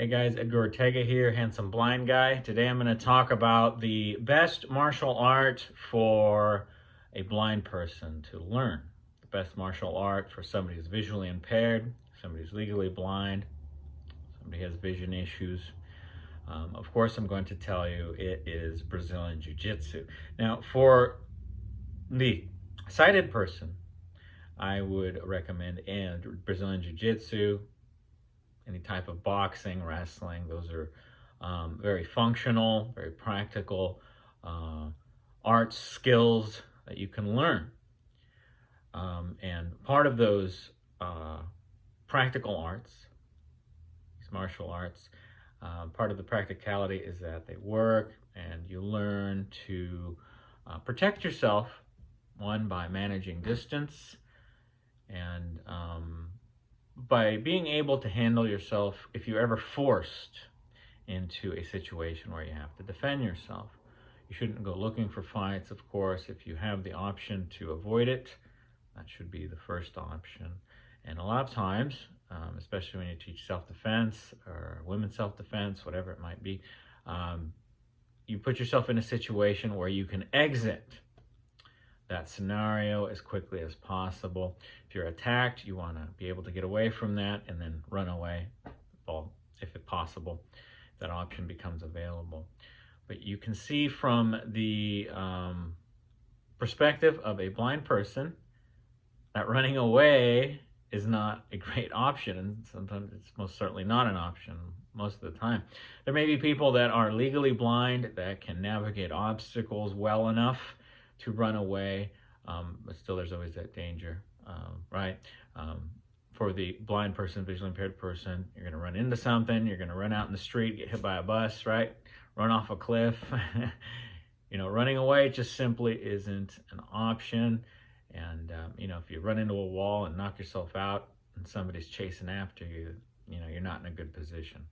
Hey guys, Edgar Ortega here, handsome blind guy. Today I'm going to talk about the best martial art for a blind person to learn. The best martial art for somebody who's visually impaired, somebody who's legally blind, somebody who has vision issues. Of course, I'm going to tell you it is Brazilian Jiu-Jitsu. Now, for the sighted person, I would recommend Brazilian Jiu-Jitsu, any type of boxing, wrestling. Those are very functional, very practical art skills that you can learn. And part of those practical arts, these martial arts, part of the practicality is that they work and you learn to protect yourself, one, by managing distance, and by being able to handle yourself if you're ever forced into a situation where you have to defend yourself. You shouldn't go looking for fights, of course. If you have the option to avoid it, that should be the first option. And a lot of times, especially when you teach self-defense or women's self-defense, whatever it might be, you put yourself in a situation where you can exit that scenario as quickly as possible. If you're attacked, you want to be able to get away from that and then run away, if it's possible, if that option becomes available. But you can see from the perspective of a blind person that running away is not a great option, and sometimes it's most certainly not an option most of the time. There may be people that are legally blind that can navigate obstacles well enough to run away, but still there's always that danger, right? For the blind person, visually impaired person, you're going to run into something, you're going to run out in the street, get hit by a bus, right? Run off a cliff. Running away just simply isn't an option. And, if you run into a wall and knock yourself out and somebody's chasing after you, you're not in a good position.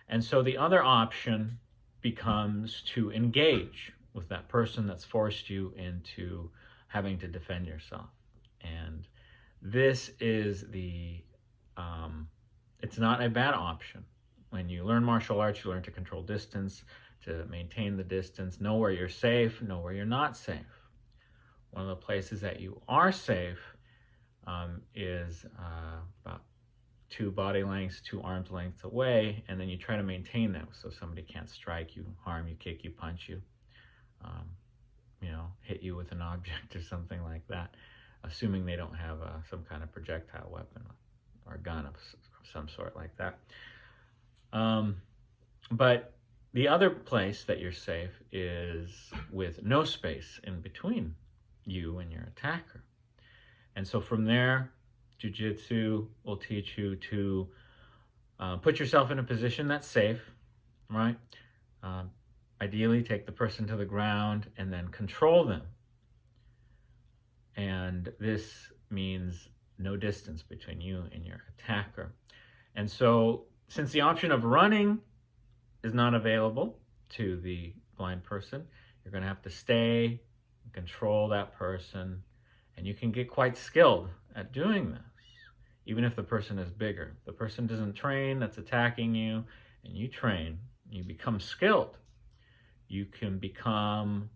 And so the other option becomes to engage with that person that's forced you into having to defend yourself. And this is it's not a bad option. When you learn martial arts, you learn to control distance, to maintain the distance, know where you're safe, know where you're not safe. One of the places that you are safe is about 2 body lengths, 2 arms lengths away, and then you try to maintain them so somebody can't strike you, harm you, kick you, punch you, hit you with an object or something like that, assuming they don't have some kind of projectile weapon or a gun of some sort like that. But the other place that you're safe is with no space in between you and your attacker. And so from there, Jiu-Jitsu will teach you to put yourself in a position that's safe, right? Ideally, take the person to the ground and then control them. And this means no distance between you and your attacker. And so, since the option of running is not available to the blind person, you're going to have to stay and control that person. And you can get quite skilled at doing this, even if the person is bigger. If the person doesn't train that's attacking you, and you train, you become skilled. You can become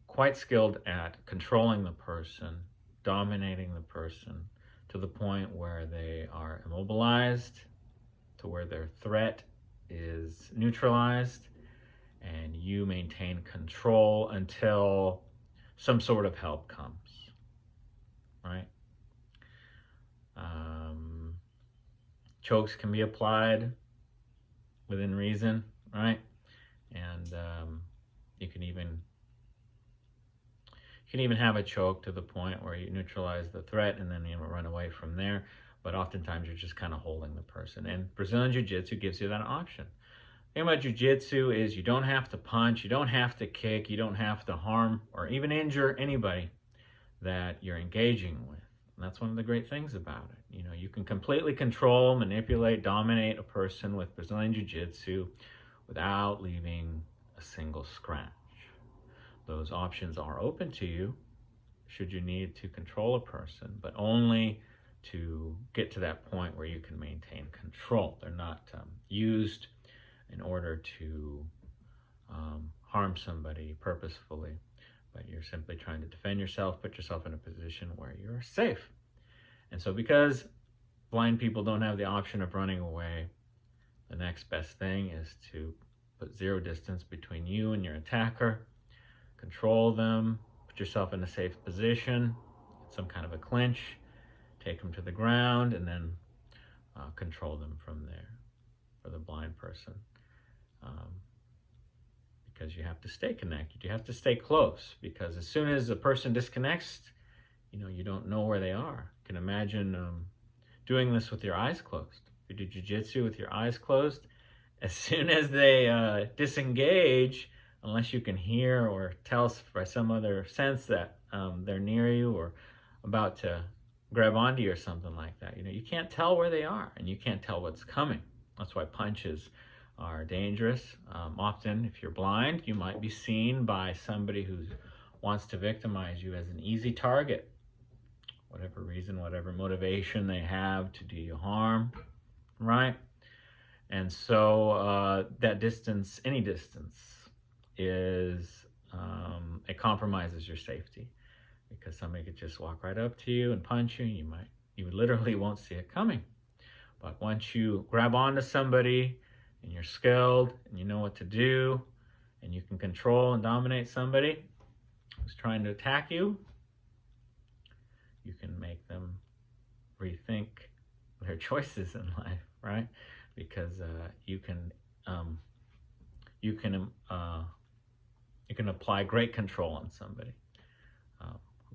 quite skilled at controlling the person, dominating the person, to the point where they are immobilized, to where their threat is neutralized, and you maintain control until some sort of help comes, right? Chokes can be applied within reason, right? And you can even have a choke to the point where you neutralize the threat and then run away from there. But oftentimes you're just kind of holding the person. And Brazilian Jiu-Jitsu gives you that option. The thing about Jiu-Jitsu is you don't have to punch, you don't have to kick, you don't have to harm or even injure anybody that you're engaging with. And that's one of the great things about it. You can completely control, manipulate, dominate a person with Brazilian Jiu-Jitsu without leaving a single scratch. Those options are open to you should you need to control a person, but only to get to that point where you can maintain control. They're not used in order to harm somebody purposefully, but you're simply trying to defend yourself, put yourself in a position where you're safe. And so because blind people don't have the option of running away, the next best thing is to put zero distance between you and your attacker, control them, put yourself in a safe position, some kind of a clinch, take them to the ground, and then control them from there for the blind person. Because you have to stay connected, you have to stay close, because as soon as a person disconnects, you don't know where they are. You can imagine doing this with your eyes closed. If you do jiu-jitsu with your eyes closed, as soon as they disengage, unless you can hear or tell by some other sense that they're near you or about to grab onto you or something like that, you can't tell where they are, and you can't tell what's coming. That's why punches are dangerous. Often, if you're blind, you might be seen by somebody who wants to victimize you as an easy target. Whatever reason, whatever motivation they have to do you harm, right? And so that distance, any distance, is it compromises your safety, because somebody could just walk right up to you and punch you, and you literally won't see it coming. But once you grab onto somebody and you're skilled and you know what to do, and you can control and dominate somebody who's trying to attack you, you can make them rethink their choices in life, right? Because you can apply great control on somebody,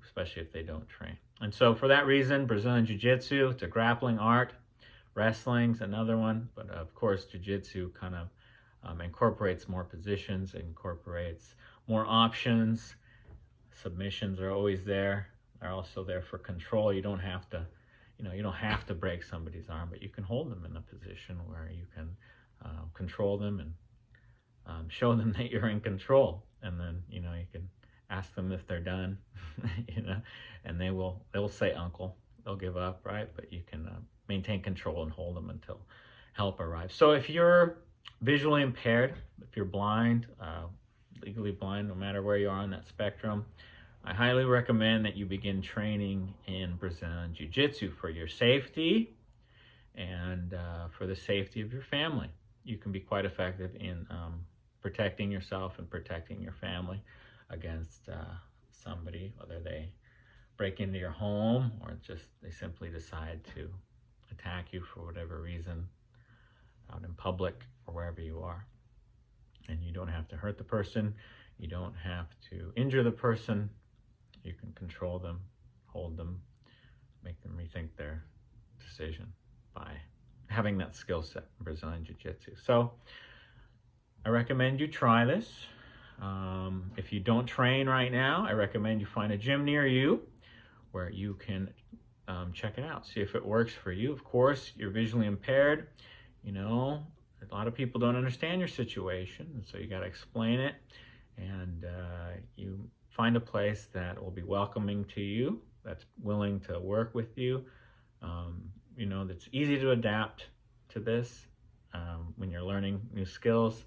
especially if they don't train. And so for that reason, Brazilian Jiu-Jitsu, it's a grappling art. Wrestling's another one, but of course Jiu-Jitsu kind of incorporates more positions, incorporates more options. Submissions are always there. They're also there for control. You don't have to break somebody's arm, but you can hold them in a position where you can control them and show them that you're in control. And then you can ask them if they're done, and they'll say uncle. They'll give up, right? But you can maintain control and hold them until help arrives. So if you're visually impaired, if you're blind, legally blind, no matter where you are on that spectrum, I highly recommend that you begin training in Brazilian Jiu-Jitsu for your safety and for the safety of your family. You can be quite effective in protecting yourself and protecting your family against somebody, whether they break into your home or just they simply decide to attack you for whatever reason out in public or wherever you are. And you don't have to hurt the person. You don't have to injure the person. You can control them, hold them, make them rethink their decision by having that skill set in Brazilian Jiu-Jitsu. So I recommend you try this. If you don't train right now, I recommend you find a gym near you where you can check it out, see if it works for you. Of course, you're visually impaired. A lot of people don't understand your situation, and so you got to explain it, and you find a place that will be welcoming to you, that's willing to work with you, that's easy to adapt to this when you're learning new skills,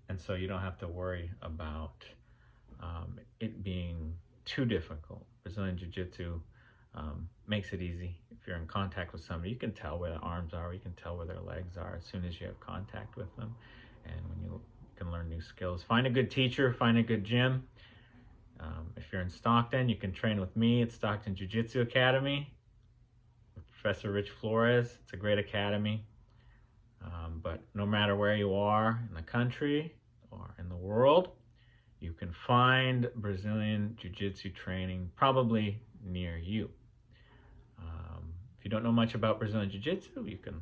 and so you don't have to worry about it being too difficult. Brazilian Jiu-Jitsu makes it easy. If you're in contact with somebody, you can tell where their arms are, you can tell where their legs are as soon as you have contact with them, and when you can learn new skills. Find a good teacher, find a good gym. If you're in Stockton, you can train with me at Stockton Jiu-Jitsu Academy with Professor Rich Flores. It's a great academy, but no matter where you are in the country or in the world, you can find Brazilian Jiu-Jitsu training probably near you. If you don't know much about Brazilian Jiu-Jitsu, you can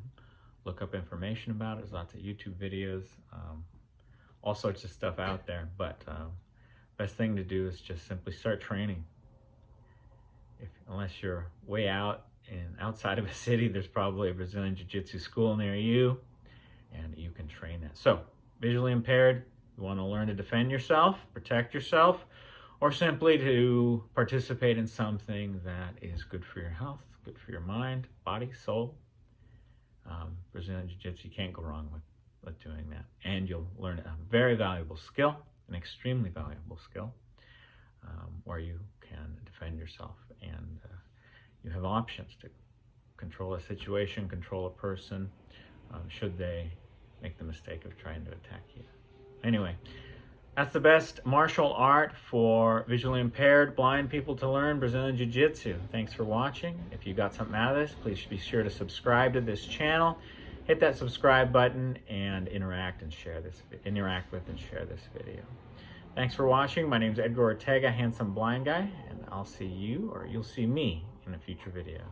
look up information about it. There's lots of YouTube videos, all sorts of stuff out there, but best thing to do is just simply start training. Unless you're way out and outside of a city, there's probably a Brazilian Jiu-Jitsu school near you, and you can train that. So, visually impaired, you want to learn to defend yourself, protect yourself, or simply to participate in something that is good for your health, good for your mind, body, soul. Brazilian Jiu-Jitsu, you can't go wrong with doing that. And you'll learn a very valuable skill, an extremely valuable skill, where you can defend yourself. And you have options to control a situation, control a person, should they make the mistake of trying to attack you. Anyway, that's the best martial art for visually impaired, blind people to learn, Brazilian Jiu-Jitsu. Thanks for watching. If you got something out of this, please be sure to subscribe to this channel. Hit that subscribe button and interact with and share this video. Thanks for watching. My name's Edgar Ortega, Handsome Blind Guy, and I'll see you, or you'll see me, in a future video.